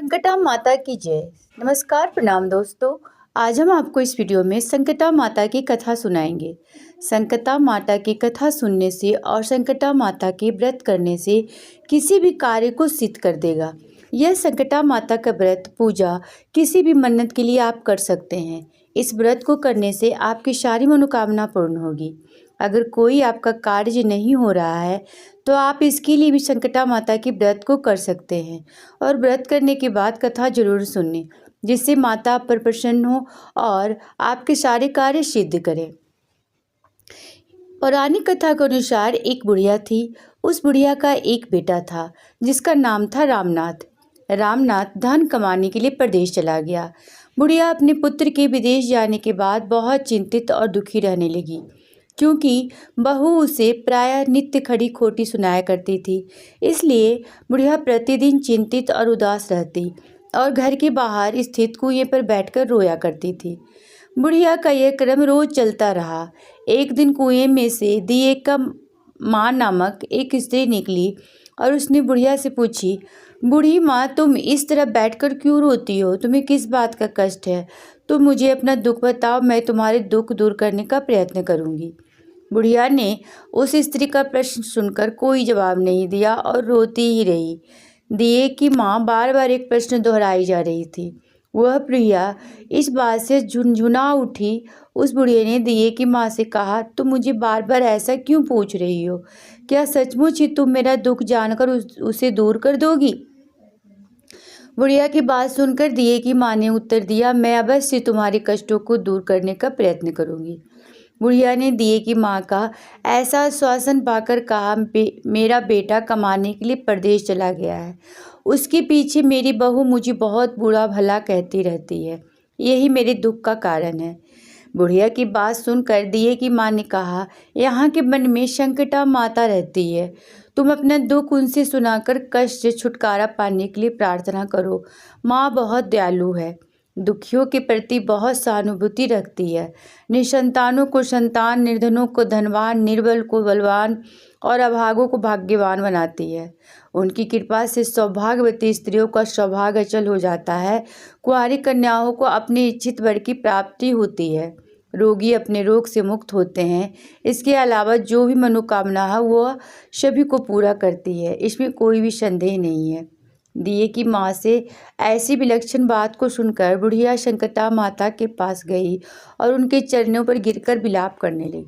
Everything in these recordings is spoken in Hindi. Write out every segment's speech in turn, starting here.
संकटा माता की जय। नमस्कार, प्रणाम दोस्तों। आज हम आपको इस वीडियो में संकटा माता की कथा सुनाएंगे। संकटा माता की कथा सुनने से और संकटा माता के व्रत करने से किसी भी कार्य को सिद्ध कर देगा। यह संकटा माता का व्रत पूजा किसी भी मन्नत के लिए आप कर सकते हैं। इस व्रत को करने से आपकी सारी मनोकामना पूर्ण होगी। अगर कोई आपका कार्य नहीं हो रहा है तो आप इसके लिए भी संकटा माता की व्रत को कर सकते हैं और व्रत करने के बाद कथा जरूर सुनें, जिससे माता आप पर प्रसन्न हो और आपके सारे कार्य सिद्ध करें। पौराणिक कथा के अनुसार एक बुढ़िया थी। उस बुढ़िया का एक बेटा था जिसका नाम था रामनाथ। रामनाथ धन कमाने के लिए प्रदेश चला गया। बुढ़िया अपने पुत्र के विदेश जाने के बाद बहुत चिंतित और दुखी रहने लगी, क्योंकि बहू उसे प्रायः नित्य खड़ी खोटी सुनाया करती थी। इसलिए बुढ़िया प्रतिदिन चिंतित और उदास रहती और घर के बाहर स्थित कुएं पर बैठकर रोया करती थी। बुढ़िया का यह क्रम रोज चलता रहा। एक दिन कुएं में से दिए का माँ नामक एक स्त्री निकली और उसने बुढ़िया से पूछी, बूढ़ी माँ, तुम इस तरह बैठकर क्यों रोती हो? तुम्हें किस बात का कष्ट है? तुम मुझे अपना दुख बताओ, मैं तुम्हारे दुख दूर करने का प्रयत्न करूँगी। बुढ़िया ने उस स्त्री का प्रश्न सुनकर कोई जवाब नहीं दिया और रोती ही रही। दिए की माँ बार बार एक प्रश्न दोहराई जा रही थी। वह बुढ़िया इस बात से झुंझुना उठी। उस बुढ़िया ने दिए की माँ से कहा, तुम मुझे बार बार ऐसा क्यों पूछ रही हो? क्या सचमुच ही तुम मेरा दुख जानकर उसे दूर कर दोगी? बुढ़िया की बात सुनकर दिए की माँ ने उत्तर दिया, मैं अवश्य तुम्हारे कष्टों को दूर करने का प्रयत्न करूँगी। बुढ़िया ने दिए की माँ का ऐसा आश्वासन पाकर कहा, मेरा बेटा कमाने के लिए प्रदेश चला गया है। उसके पीछे मेरी बहू मुझे बहुत बुरा भला कहती रहती है। यही मेरे दुख का कारण है। बुढ़िया की बात सुनकर दिए की माँ ने कहा, यहाँ के मन में संकटा माता रहती है। तुम अपना दुख उनसे सुनाकर कष्ट से छुटकारा पाने के लिए प्रार्थना करो। माँ बहुत दयालु है, दुखियों के प्रति बहुत सहानुभूति रखती है। निसंतानों को संतान, निर्धनों को धनवान, निर्बल को बलवान और अभागों को भाग्यवान बनाती है। उनकी कृपा से सौभाग्यवती स्त्रियों का सौभाग्य अचल हो जाता है। कुंवारी कन्याओं को अपनी इच्छित वर की प्राप्ति होती है। रोगी अपने रोग से मुक्त होते हैं। इसके अलावा जो भी मनोकामना है वह सभी को पूरा करती है, इसमें कोई भी संदेह नहीं है। दिए की माँ से ऐसी विलक्षण बात को सुनकर बुढ़िया संकटा माता के पास गई और उनके चरणों पर गिरकर विलाप करने लगी।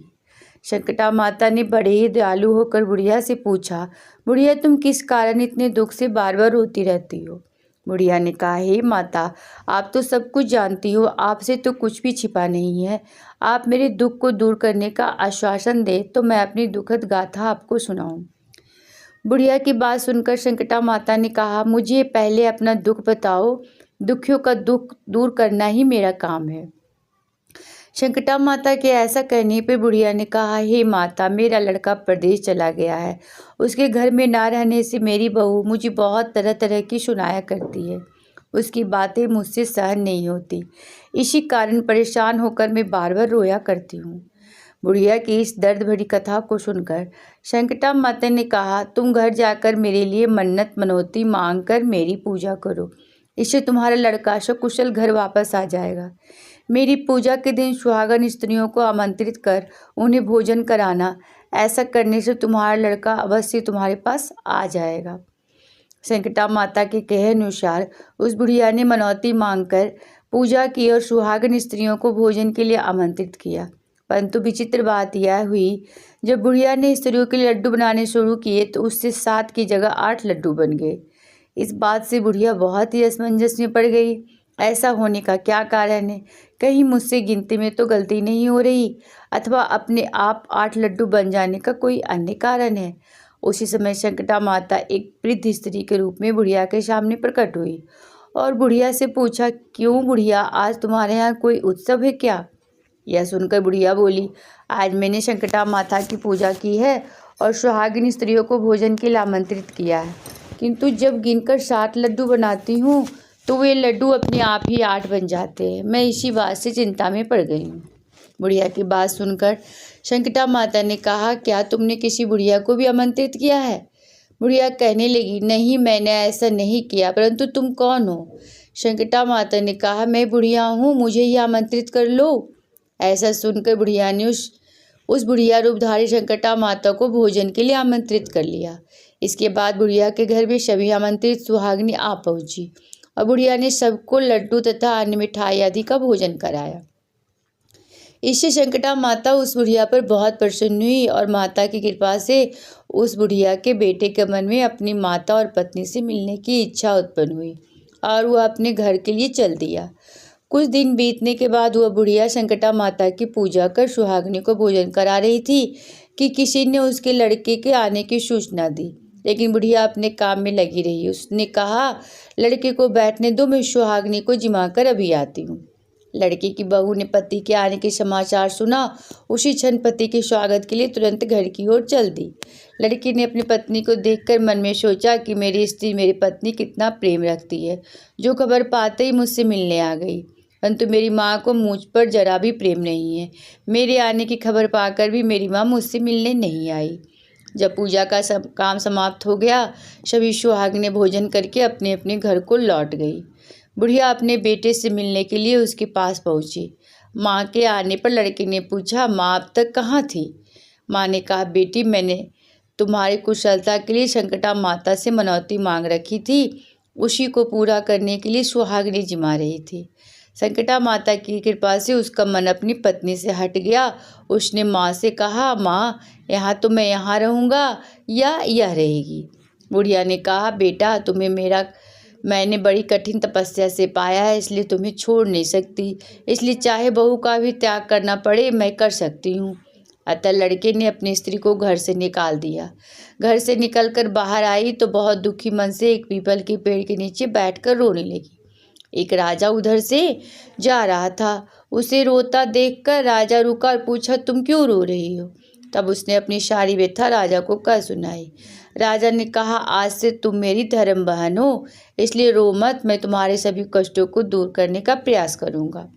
संकटा माता ने बड़े ही दयालु होकर बुढ़िया से पूछा, बुढ़िया, तुम किस कारण इतने दुख से बार बार रोती रहती हो? बुढ़िया ने कहा, हे माता, आप तो सब कुछ जानती हो, आपसे तो कुछ भी छिपा नहीं है। आप मेरे दुख को दूर करने का आश्वासन दे तो मैं अपनी दुखद गाथा आपको सुनाऊं। बुढ़िया की बात सुनकर संकटा माता ने कहा, मुझे पहले अपना दुख बताओ। दुखियों का दुख दूर करना ही मेरा काम है। संकटा माता के ऐसा कहने पर बुढ़िया ने कहा, हे माता, मेरा लड़का प्रदेश चला गया है। उसके घर में ना रहने से मेरी बहू मुझे बहुत तरह तरह की सुनाया करती है। उसकी बातें मुझसे सहन नहीं होती। इसी कारण परेशान होकर मैं बार बार रोया करती हूँ। बुढ़िया की इस दर्द भरी कथा को सुनकर संकटा माता ने कहा, तुम घर जाकर मेरे लिए मन्नत मनौती मांग कर मेरी पूजा करो। इससे तुम्हारा लड़का सकुशल घर वापस आ जाएगा। मेरी पूजा के दिन सुहागन स्त्रियों को आमंत्रित कर उन्हें भोजन कराना। ऐसा करने से तुम्हारा लड़का अवश्य तुम्हारे पास आ जाएगा। संकटा माता के कहे अनुसार उस बुढ़िया ने मनौती मांगकर पूजा की और सुहागन स्त्रियों को भोजन के लिए आमंत्रित किया। परंतु विचित्र बात यह हुई, जब बुढ़िया ने स्त्रियों के लिए लड्डू बनाने शुरू किए तो उससे 7 की जगह 8 लड्डू बन गए। इस बात से बुढ़िया बहुत ही असमंजस में पड़ गई। ऐसा होने का क्या कारण है? कहीं मुझसे गिनती में तो गलती नहीं हो रही, अथवा अपने आप 8 लड्डू बन जाने का कोई अन्य कारण है। उसी समय संकटा माता एक वृद्ध स्त्री के रूप में बुढ़िया के सामने प्रकट हुई और बुढ़िया से पूछा, क्यों बुढ़िया, आज तुम्हारे यहाँ कोई उत्सव है क्या? यह सुनकर बुढ़िया बोली, आज मैंने संकटा माता की पूजा की है और सुहागिन स्त्रियों को भोजन के लिए आमंत्रित किया है, किंतु जब गिनकर 7 लड्डू बनाती हूँ तो वे लड्डू अपने आप ही 8 बन जाते हैं। मैं इसी बात से चिंता में पड़ गई हूँ। बुढ़िया की बात सुनकर संकटा माता ने कहा, क्या तुमने किसी बुढ़िया को भी आमंत्रित किया है? बुढ़िया कहने लगी, नहीं मैंने ऐसा नहीं किया, परंतु तुम कौन हो? संकटा माता ने कहा, मैं बुढ़िया हूँ, मुझे ही आमंत्रित कर लो। ऐसा सुनकर बुढ़िया ने उस बुढ़िया रूपधारी संकटा माता को भोजन के लिए आमंत्रित कर लिया। इसके बाद बुढ़िया के घर में सभी आमंत्रित सुहागनी आ पहुंची और बुढ़िया ने सबको लड्डू तथा अन्य मिठाई आदि का भोजन कराया। इससे संकटा माता उस बुढ़िया पर बहुत प्रसन्न हुई और माता की कृपा से उस बुढ़िया के बेटे के मन में अपनी माता और पत्नी से मिलने की इच्छा उत्पन्न हुई और वह अपने घर के लिए चल दिया। कुछ दिन बीतने के बाद वह बुढ़िया संकटा माता की पूजा कर सुहागनी को भोजन करा रही थी कि किसी ने उसके लड़के के आने की सूचना दी, लेकिन बुढ़िया अपने काम में लगी रही। उसने कहा, लड़के को बैठने दो, मैं सुहागनी को जिमा कर अभी आती हूँ। लड़के की बहू ने पति के आने के समाचार सुना। उसी क्षण पति के स्वागत के लिए तुरंत घर की ओर चल दी। लड़के ने अपनी पत्नी को देखकर मन में सोचा कि मेरी स्त्री मेरी पत्नी कितना प्रेम रखती है, जो खबर पाते ही मुझसे मिलने आ गई। परंतु मेरी माँ को मुझ पर जरा भी प्रेम नहीं है। मेरे आने की खबर पाकर भी मेरी माँ मुझसे मिलने नहीं आई। जब पूजा का सब काम समाप्त हो गया, सभी सुहागनें भोजन करके अपने अपने घर को लौट गई। बुढ़िया अपने बेटे से मिलने के लिए उसके पास पहुंची। माँ के आने पर लड़के ने पूछा, माँ अब तक कहाँ थी? माँ ने कहा, बेटी मैंने तुम्हारी कुशलता के लिए संकटा माता से मनौती मांग रखी थी, उसी को पूरा करने के लिए सुहागनें जिमा रही थी। संकटा माता की कृपा से उसका मन अपनी पत्नी से हट गया। उसने माँ से कहा, माँ यहाँ तो मैं यहाँ रहूँगा या यह रहेगी? बुढ़िया ने कहा, बेटा तुम्हें मैंने बड़ी कठिन तपस्या से पाया है, इसलिए तुम्हें छोड़ नहीं सकती, इसलिए चाहे बहू का भी त्याग करना पड़े मैं कर सकती हूँ। अतः लड़के ने अपनी स्त्री को घर से निकाल दिया। घर से निकलकर बाहर आई तो बहुत दुखी मन से एक पीपल के पेड़ के नीचे बैठकर रोने लगी। एक राजा उधर से जा रहा था। उसे रोता देखकर राजा रुका और पूछा, तुम क्यों रो रही हो? तब उसने अपनी सारी व्यथा राजा को कह सुनाई। राजा ने कहा, आज से तुम मेरी धर्म बहन हो, इसलिए रो मत, मैं तुम्हारे सभी कष्टों को दूर करने का प्रयास करूंगा।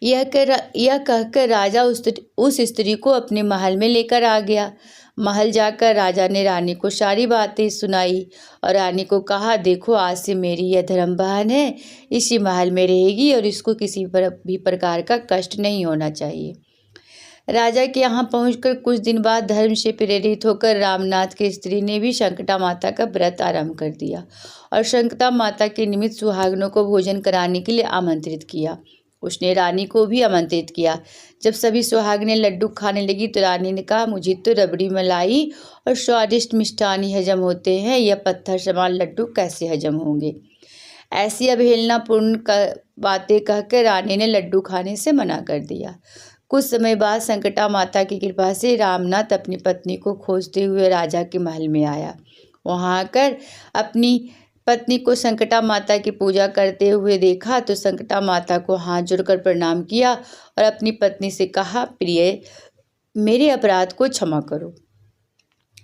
यह कहकर राजा उस स्त्री को अपने महल में लेकर आ गया। महल जाकर राजा ने रानी को सारी बातें सुनाई और रानी को कहा, देखो आज से मेरी यह धर्म बहन है, इसी महल में रहेगी और इसको किसी भी प्रकार का कष्ट नहीं होना चाहिए। राजा के यहाँ पहुंचकर कुछ दिन बाद धर्म से प्रेरित होकर रामनाथ की स्त्री ने भी संकटा माता का व्रत आरंभ कर दिया और संकटा माता के निमित्त सुहागनों को भोजन कराने के लिए आमंत्रित किया। उसने रानी को भी आमंत्रित किया। जब सभी सुहागनें लड्डू खाने लगी तो रानी ने कहा, मुझे तो रबड़ी मलाई और स्वादिष्ट मिष्ठान ही हजम होते हैं, यह पत्थर समान लड्डू कैसे हजम होंगे? ऐसी अवहेलनापूर्ण बातें कहकर रानी ने लड्डू खाने से मना कर दिया। कुछ समय बाद संकटा माता की कृपा से रामनाथ अपनी पत्नी को खोजते हुए राजा के महल में आया। वहां आकर अपनी पत्नी को संकटा माता की पूजा करते हुए देखा तो संकटा माता को हाथ जोड़कर प्रणाम किया और अपनी पत्नी से कहा, प्रिय मेरे अपराध को क्षमा करो।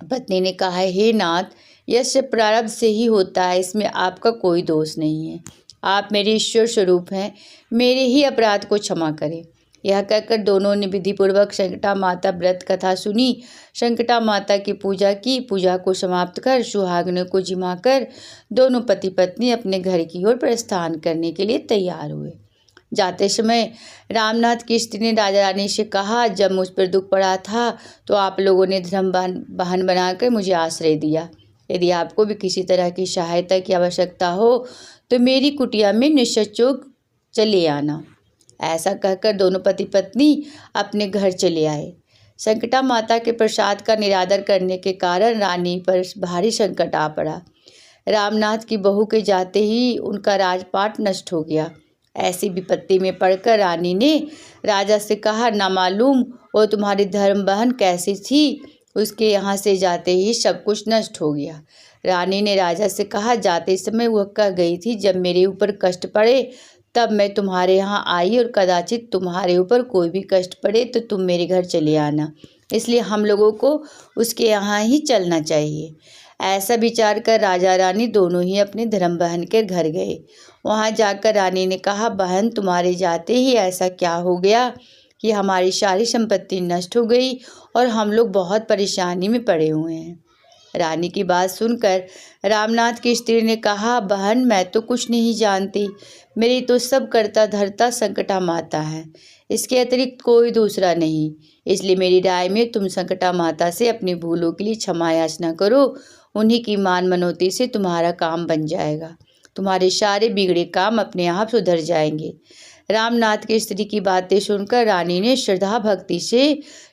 पत्नी ने कहा, हे नाथ, यह सब प्रारब्ध से ही होता है, इसमें आपका कोई दोष नहीं है। आप मेरे ईश्वर स्वरूप हैं, मेरे ही अपराध को क्षमा करें। यह कहकर दोनों ने विधिपूर्वक संकटा माता व्रत कथा सुनी। संकटा माता की पूजा की। पूजा को समाप्त कर सुहागनों को जिमाकर दोनों पति पत्नी अपने घर की ओर प्रस्थान करने के लिए तैयार हुए। जाते समय रामनाथ की स्त्री ने राजा रानी से कहा, जब मुझ पर दुख पड़ा था तो आप लोगों ने धर्म बहन बनाकर मुझे आश्रय दिया। यदि आपको भी किसी तरह की सहायता की आवश्यकता हो तो मेरी कुटिया में निसंकोच चले आना। ऐसा कहकर दोनों पति पत्नी अपने घर चले आए। संकटा माता के प्रसाद का निरादर करने के कारण रानी पर भारी संकट आ पड़ा। रामनाथ की बहू के जाते ही उनका राजपाट नष्ट हो गया। ऐसी विपत्ति में पड़कर रानी ने राजा से कहा, ना मालूम वो तुम्हारी धर्म बहन कैसी थी, उसके यहाँ से जाते ही सब कुछ नष्ट हो गया। रानी ने राजा से कहा, जाते समय वह कह गई थी, जब मेरे ऊपर कष्ट पड़े तब मैं तुम्हारे यहाँ आई और कदाचित तुम्हारे ऊपर कोई भी कष्ट पड़े तो तुम मेरे घर चले आना, इसलिए हम लोगों को उसके यहाँ ही चलना चाहिए। ऐसा विचार कर राजा रानी दोनों ही अपने धर्म बहन के घर गए। वहाँ जाकर रानी ने कहा, बहन तुम्हारे जाते ही ऐसा क्या हो गया कि हमारी सारी संपत्ति नष्ट हो गई और हम लोग बहुत परेशानी में पड़े हुए हैं। रानी की बात सुनकर रामनाथ की स्त्री ने कहा, बहन मैं तो कुछ नहीं जानती, मेरी तो सब करता धरता संकटा माता है, इसके अतिरिक्त कोई दूसरा नहीं। इसलिए मेरी राय में तुम संकटा माता से अपनी भूलों के लिए क्षमा याचना करो, उन्हीं की मान मनौती से तुम्हारा काम बन जाएगा, तुम्हारे सारे बिगड़े काम अपने आप सुधर जाएंगे। रामनाथ की स्त्री की बातें सुनकर रानी ने श्रद्धा भक्ति से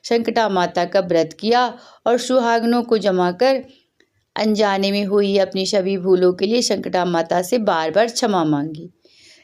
संकटा माता का व्रत किया और सुहागनों को जमा कर अनजाने में हुई अपनी सभी भूलों के लिए संकटा माता से बार बार क्षमा मांगी।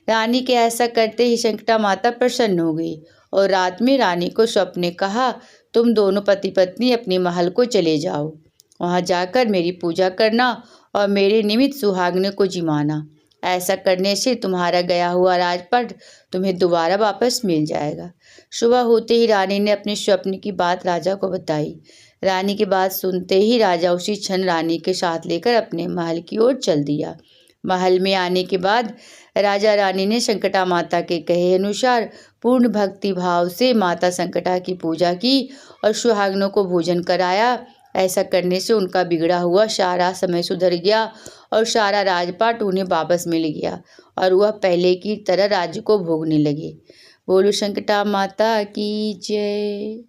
रानी के ऐसा करते ही संकटा माता प्रसन्न हो गई और रात में रानी को स्वप्न ने कहा, तुम दोनों पति पत्नी अपने महल को चले जाओ, वहां जाकर मेरी पूजा करना और मेरे निमित्त सुहागनों को जिमाना। ऐसा करने से तुम्हारा गया हुआ राजपाट तुम्हें दोबारा वापस मिल जाएगा। सुबह होते ही रानी ने अपने स्वप्न की बात राजा को बताई। रानी की बात सुनते ही राजा उसी क्षण रानी के साथ लेकर अपने महल की ओर चल दिया। महल में आने के बाद राजा रानी ने संकटा माता के कहे अनुसार पूर्ण भक्ति भाव से माता संकटा की पूजा की और सुहागनों को भोजन कराया। ऐसा करने से उनका बिगड़ा हुआ सारा समय सुधर गया और सारा राजपाट उन्हें वापस मिल गया और वह पहले की तरह राज्य को भोगने लगे। बोलो संकटा माता की जय।